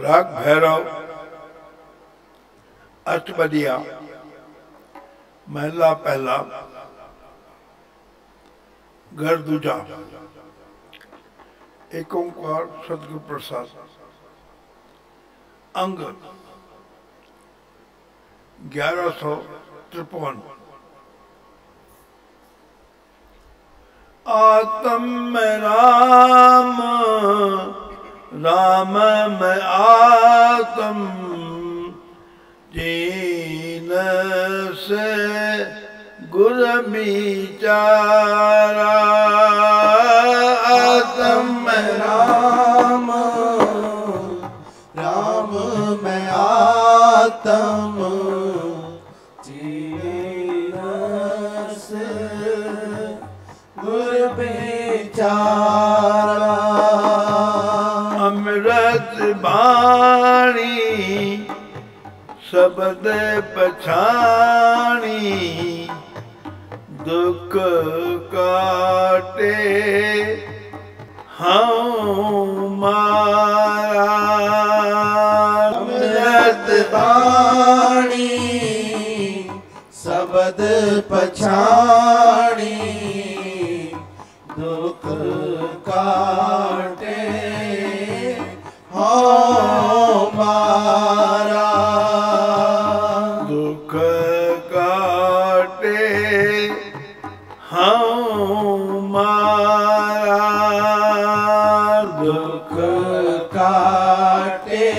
राग भैरव अष्टपदिया महला पहला घर दूजा एक ओंकार सतगुरु प्रसाद अंग 1153 आत्म में राम राम में आत्म जीन से गुर बिचारा आत्म में राम राम में आत्म जीन से गुर बिचारा अमृत बाणी शब्द पछाणी दुख काटे हमारा अमृत बाणी शब्द पछाणी दुख काटे हमारा दुख काटे हमारा दुख काटे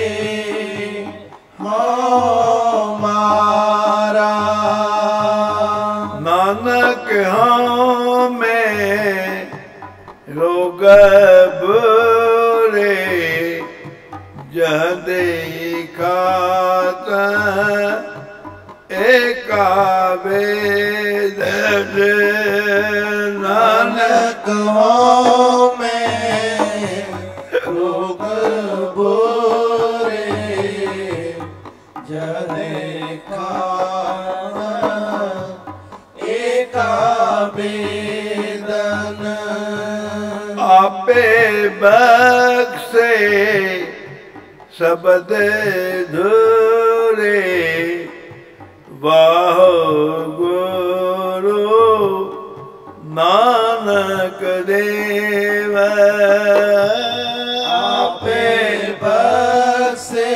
हमारा नानक हमें रोग बुरे जह देखा एका वेद नानक में रोग बोरे जने का एका वेदन आपे बख्शे शब्द धुरे वाह गुरु नानक देव आपे बख्शे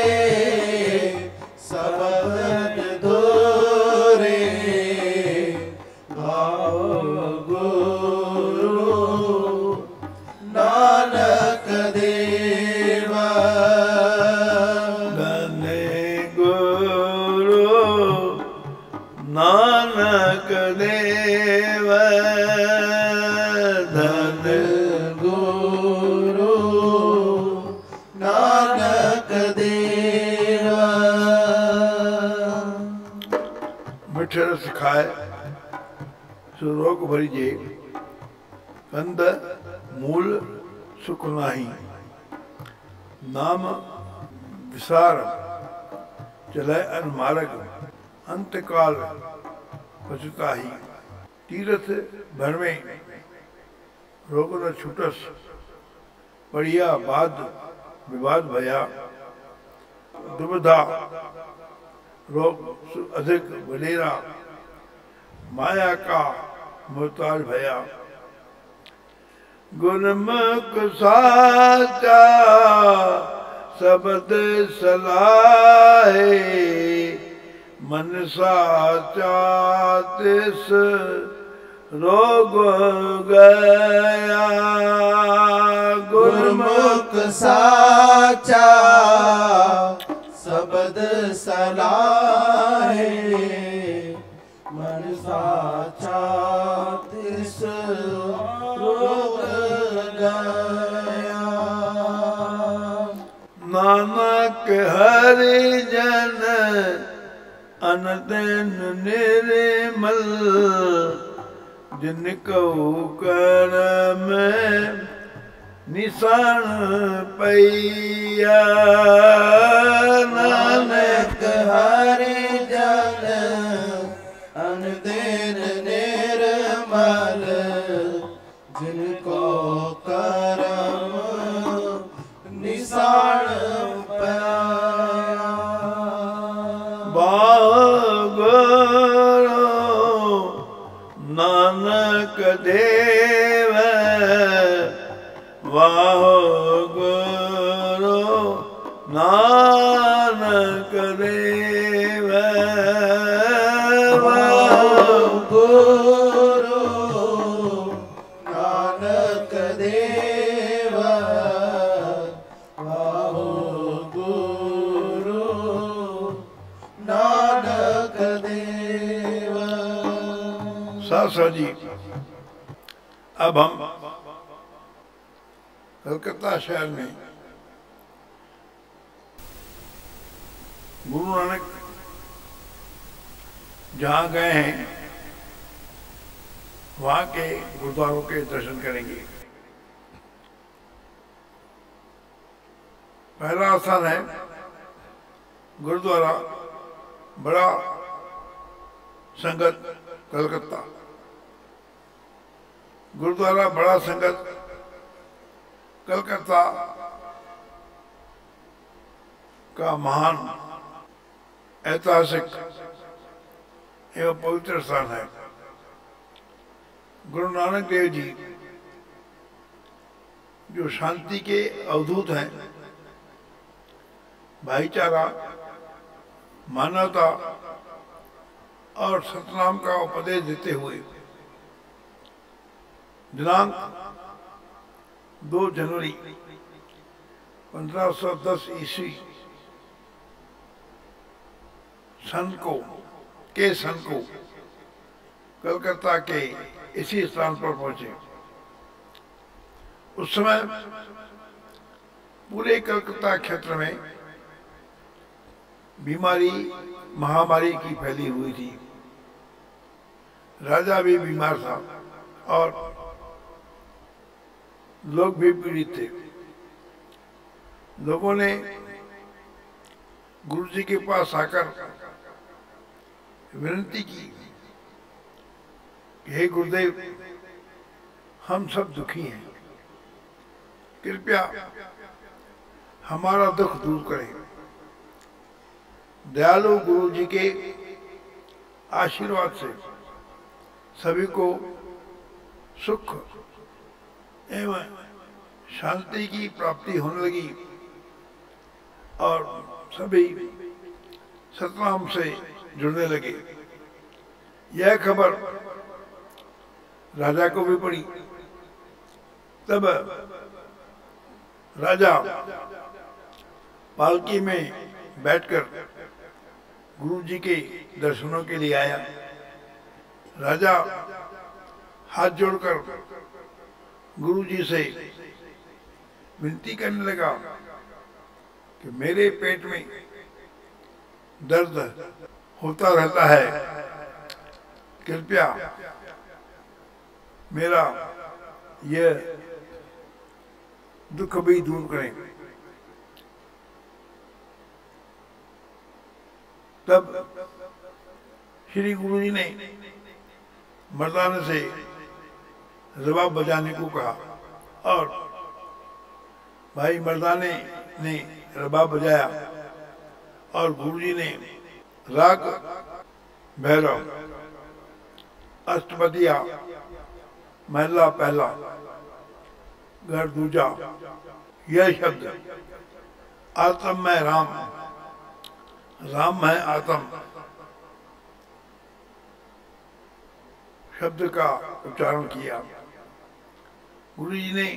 शब्द धुरे वाह गुरु नानक देव नानक देव धन गुरु नानक देव मिठे रस खाए सो रोग भरी जे कंद मूल सुख नाही नाम विसार चले अनमार्ग अंतकाल पछताही तीरथ भर में रोग न छूटस बढ़िया बाद विवाद भया दुविधा रोग अधिक वडेरा माया का मोहताज भया गुणमुख साचा शब्द सलाहे मन साचा तिस रोग गया गुरमुख साचा शब्द सलाहे मन साचा तिस रोग गया नानक हरि जन अनदन निर्मल जिनको कर्म निशान पैया नानक हरि जन अनदन निर्मल जिनको कर्म निशान पैया नानक देव वाहो गुरु नानक देव वाहो गुरु नानक देव वाहो गुरु नानक देव। सासा जी, अब हम कलकत्ता शहर में गुरु नानक जहाँ गए हैं वहाँ के गुरुद्वारों के दर्शन करेंगे। पहला स्थान है गुरुद्वारा बड़ा संगत कलकत्ता। गुरुद्वारा बड़ा संगत कलकत्ता का महान ऐतिहासिक एवं पवित्र स्थान है। गुरु नानक देव जी जो शांति के अवधूत हैं, भाईचारा, मानवता और सतनाम का उपदेश देते हुए दिनांक 2 जनवरी 1510 ईस्वी सन को कलकत्ता के इसी स्थान पर पहुंचे। उस समय पूरे कलकत्ता क्षेत्र में बीमारी, महामारी की फैली हुई थी। राजा भी बीमार था और लोग भी पीड़ित थे। लोगों ने गुरु जी के पास आकर विनती की कि हे गुरुदेव, हम सब दुखी हैं, कृपया हमारा दुख दूर करें। दयालु गुरु जी के आशीर्वाद से सभी को सुख एवं शांति की प्राप्ति होने लगी और सभी सतनाम से जुड़ने लगे। यह खबर राजा को भी पड़ी। तब राजा पालकी में बैठकर गुरु जी के दर्शनों के लिए आया। राजा हाथ जोड़कर गुरु जी से विनती करने लगा कि मेरे पेट में दर्द होता रहता है, कृपया मेरा यह दुख भी दूर करें। तब श्री गुरु जी ने मर्दाने से रबाब बजाने को कहा और भाई मर्दाने ने रबाब बजाया और गुरु जी ने राग भैरव, अष्टपदिया, महला पहला, घर दूजा, यह शब्द आत्म में राम, राम है आत्म शब्द का उच्चारण किया। गुरु जी ने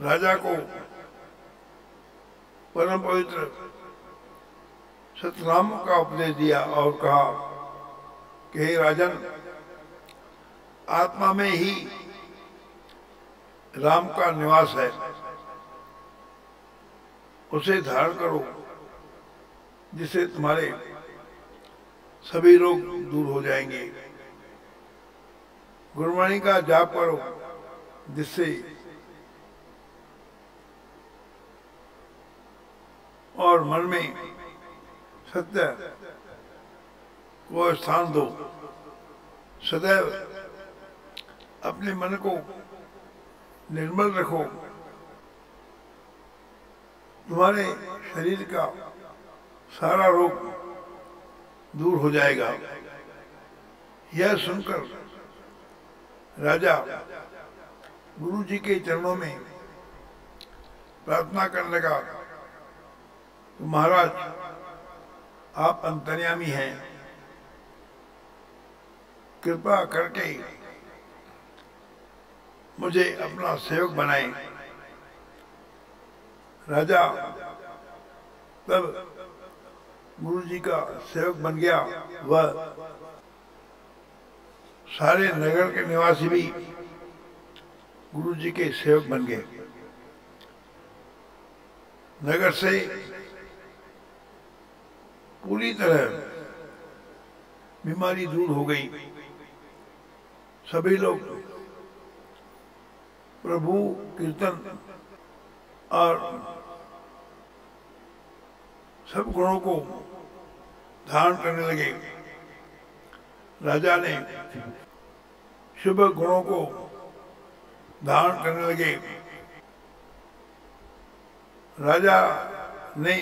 राजा को परम पवित्र सतनाम का उपदेश दिया और कहा कि हे राजन, आत्मा में ही राम का निवास है, उसे धारण करो जिससे तुम्हारे सभी रोग दूर हो जाएंगे। गुरुवाणी का जाप करो जिससे और मन में सत्य को स्थान दो। सदैव अपने मन को निर्मल रखो। तुम्हारे शरीर का सारा रोग दूर हो जाएगा। यह सुनकर राजा गुरु जी के चरणों में प्रार्थना करने लगा, तो महाराज आप अंतर्यामी हैं, कृपा करके मुझे अपना सेवक बनाएं। राजा तब गुरु जी का सेवक बन गया। वह सारे नगर के निवासी भी गुरु जी के सेवक बन गए। नगर से पूरी तरह बीमारी दूर हो गई। सभी लोग प्रभु कीर्तन और सब गुणों को धारण करने लगे। राजा ने शुभ गुणों को धारण करने लगे। राजा ने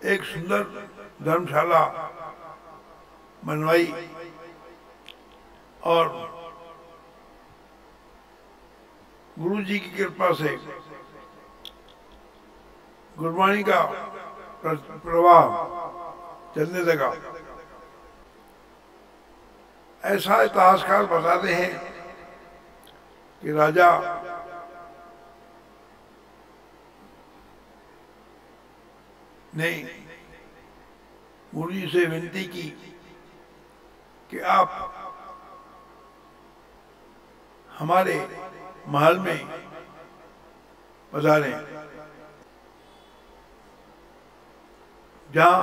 एक सुंदर धर्मशाला बनवाई और गुरु जी की कृपा से गुरबाणी का प्रवाह चलने लगा। ऐसा इतिहासकार बताते हैं कि राजा ने गुरु जी से विनती की कि आप हमारे महल में पधारें, जहां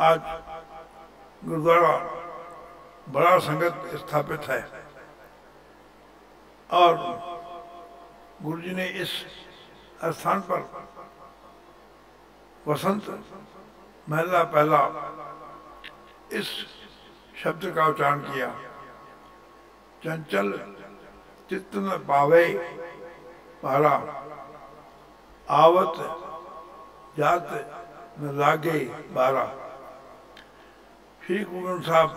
आज गुरुद्वारा बड़ा संगत स्थापित है। और गुरु जी ने इस स्थान पर वसंत महला पहला इस शब्द का उच्चारण किया, चंचल चित्त न पावे पारा, आवत जात न लागे बारा। श्री गुरु ग्रंथ साहब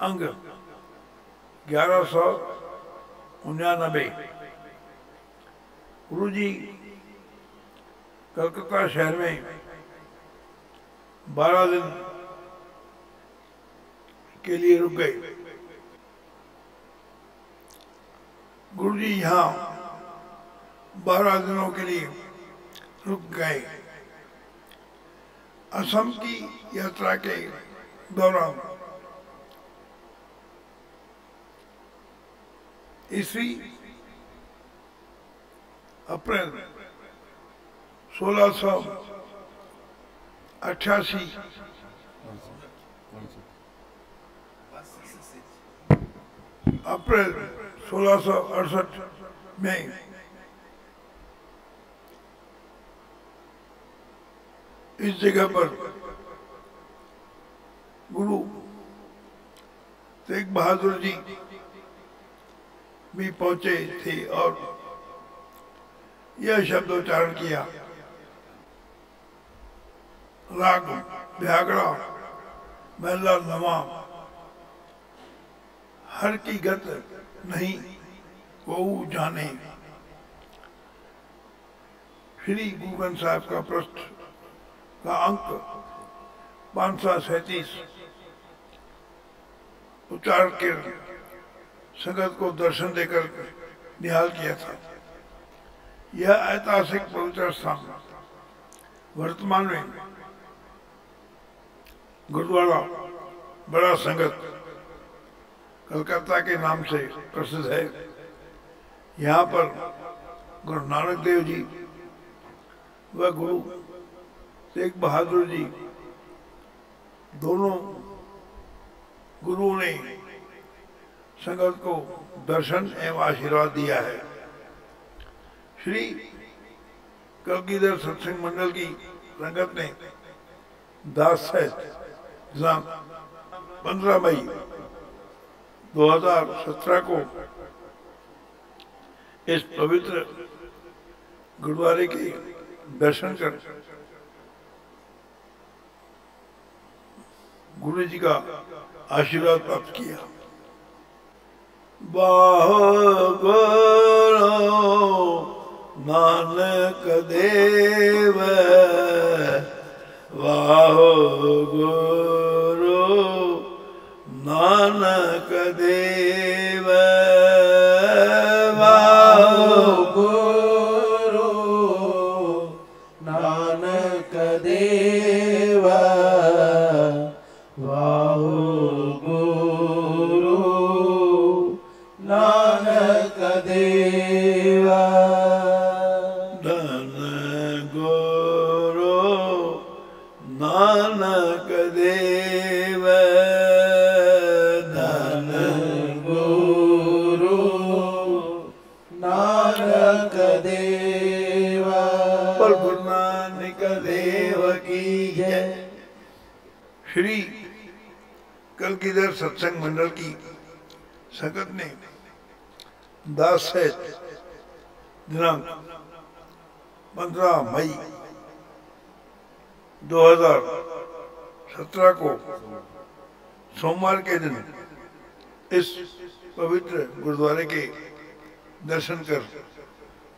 अंग 1199। गुरु जी कलकत्ता शहर में 12 दिन के लिए रुक गए। गुरु जी यहाँ 12 दिनों के लिए रुक गए। असम की यात्रा के दौरान ईस्वी अप्रैल 1688 अप्रैल 1668 में इस जगह पर गुरु तेग बहादुर जी भी पहुंचे थे और यह शब्द उच्चारण किया, राग व्यागड़ा महला नवा, हर की गत नहीं वो जाने। श्री गुरु ग्रंथ साहब का पृष्ठ का अंक 537 उच्चारण के संगत को दर्शन देकर निहाल किया था। यह ऐतिहासिक पवित्र स्थान वर्तमान में गुरुद्वारा बड़ा संगत कलकत्ता के नाम से प्रसिद्ध है। यहाँ पर गुरु नानक देव जी व गुरु तेग बहादुर जी दोनों गुरुओं ने संगत को दर्शन एवं आशीर्वाद दिया है। श्री कलगीधर सत्संग मंडल की संगत ने दास सहित 15 मई 2017 को इस पवित्र गुरुद्वारे के दर्शन कर गुरु जी का आशीर्वाद प्राप्त किया। बाहो गुरु नानक देव, बाहो गुरु नानक देव, बाहो गुरु नानक देव, वाहो गुरु नानक देव, धन गुरु नानक देव, धन गुरु नानक देव, बोल गुरु नानक देव की जय। श्री कलगीधर सत्संग मंडल की संगत ने दास है दिनांक 15 मई 2017 को सोमवार के दिन इस पवित्र गुरुद्वारे के दर्शन कर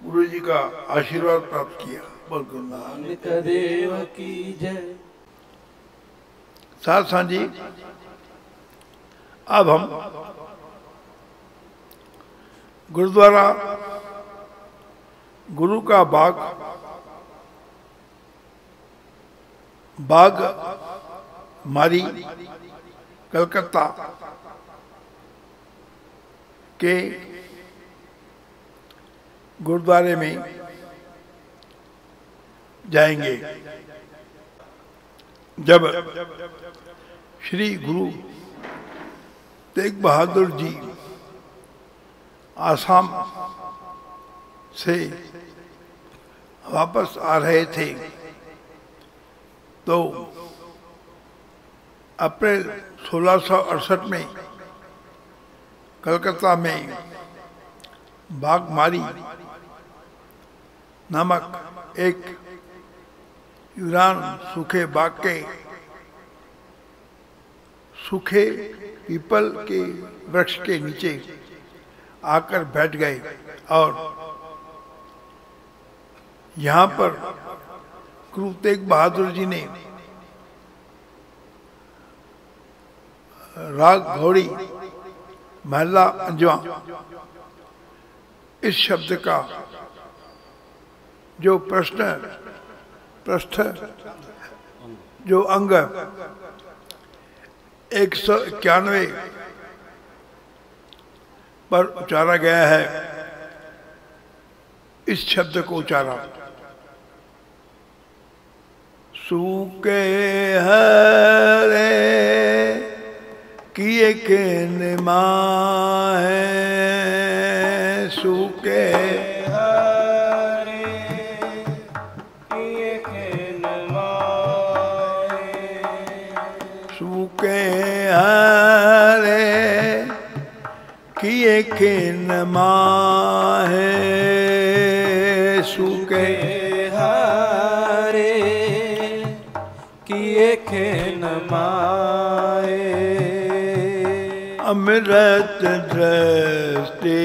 गुरु जी का आशीर्वाद प्राप्त किया। बोल गुरु नानक देव की जय। साथ सांझी अब हम गुरुद्वारा गुरु का बाग मारी कलकत्ता के गुरुद्वारे में जाएंगे। जब श्री गुरु तेग बहादुर जी आसाम से वापस आ रहे थे तो अप्रैल 1668 में कलकत्ता में बागमारी नामक एक यूरान सूखे बाग के सूखे पीपल के वृक्ष के नीचे आकर बैठ गए और यहाँ पर गुरु तेग बहादुर जी ने राग घोड़ी महला अंजवा इस शब्द का जो पृष्ठ जो अंग 191 पर उचारा गया है, इस शब्द को उचारा। सूके हरे किए के निमाहे, सूके हरे किए के निमाहे, सूके हरे किए के नमाहे, सूके हरे किए के नमाहे, अमृत दृष्टि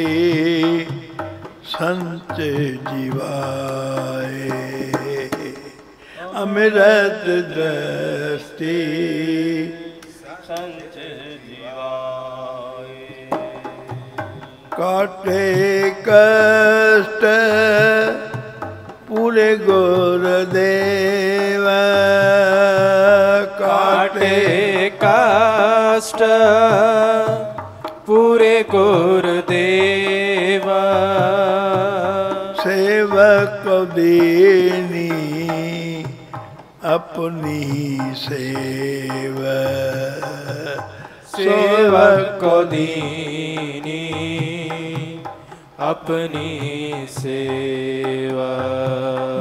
संत जीवाए, अमृत दृष्टि संत जीवाए, काटे कष्ट पूरे गुरुदेव, काटे कष्ट पूरे गुरुदेव, सेवक दीनी अपनी सेवा, सेवक को दीनी अपनी सेवा,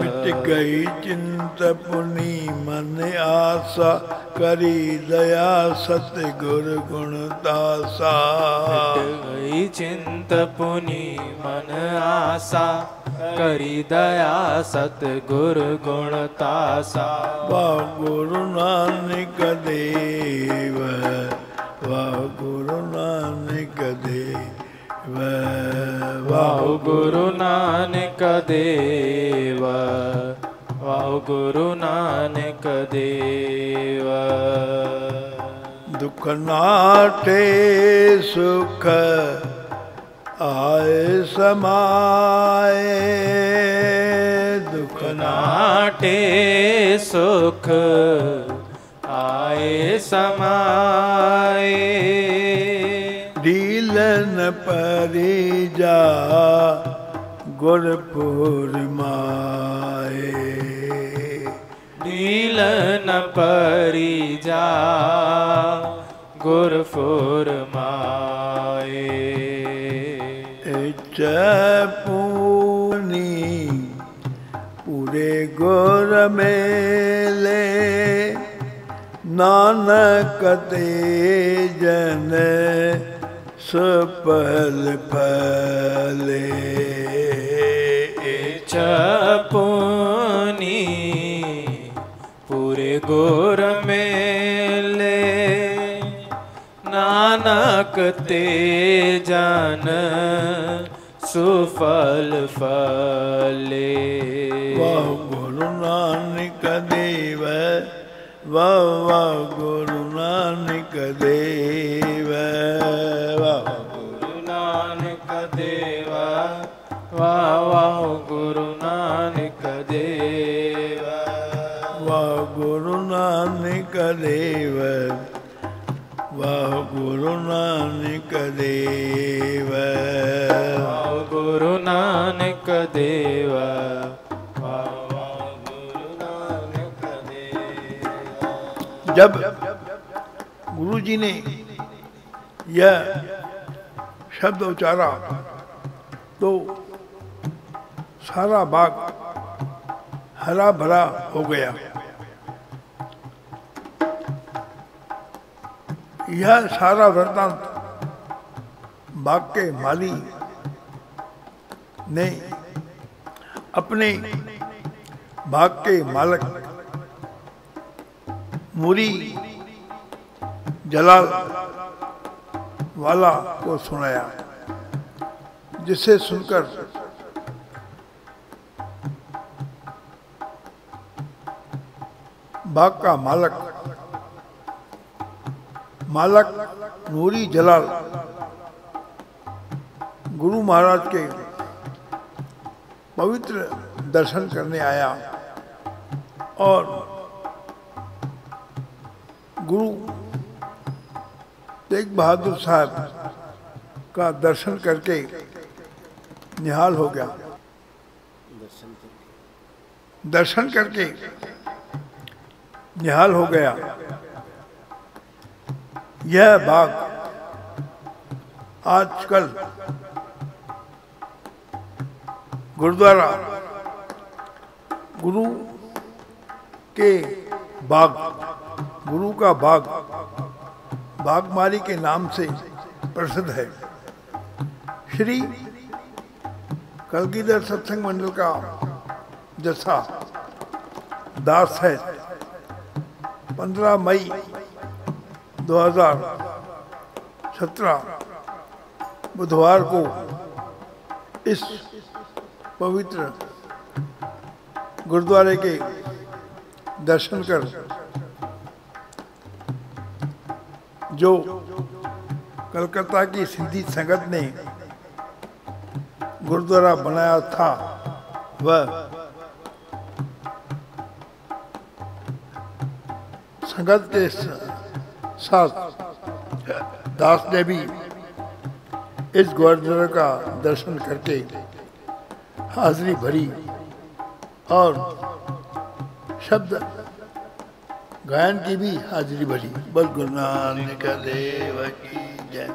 मिट गई चिंता पुनी मन आशा, करी दया सतगुर गुण दासा, मिट गई चिंत पुनि मन आशा, करी दया सतगुर गुण तासा, वाह गुरु नानक देव देव वाह गुरु नानक देव। दुख नाटे सुख आए समाए, दुख नाटे सुख आए समाए। ढीलन परिजा गुरपुर माए, ढीलन परिजा गुरपुर माए। पूनी पूरे गुर मेले, नानक ते जन सफल फले। चपुनी पूरे गुर मेले, नानक ते जन सुफल फले। वाह गुरु नानक देव, वाह वाह गुरु नानक देव, वाह गुरु नानक देव, वाह वाह गुरु नानक देव, वाह गुरु नानक देव, वाह गुरु नानक देव, वाह गुरु नानक देव, वाह वाह गुरु नानक देव। जब गुरु जी ने यह शब्द उच्चारा तो सारा बाग हरा भरा हो गया। यह सारा वृत्तांत बाग के माली ने अपने बाग के मालक मुरी जलाल वाला को सुनाया, जिसे सुनकर बाग का मालक नूरी जलाल गुरु महाराज के पवित्र दर्शन करने आया और गुरु तेग बहादुर साहब का दर्शन करके निहाल हो गया। दर्शन करके निहाल हो गया। यह बाग आजकल गुरुद्वारा गुरु के बाग, गुरु का बाग, बागमारी के नाम से प्रसिद्ध है। श्री कलगीधर सत्संग मंडल का जत्था दास है 15 मई 2017 बुधवार को इस पवित्र गुरुद्वारे के दर्शन कर जो कलकत्ता की सिंधी संगत ने गुरुद्वारा बनाया था, वह संगत के साथ दास ने भी इस गुरुद्वारा का दर्शन करके हाजिरी भरी और शब्द गायन की भी हाजिरी भरी। बल गुरु नानक देव की जय।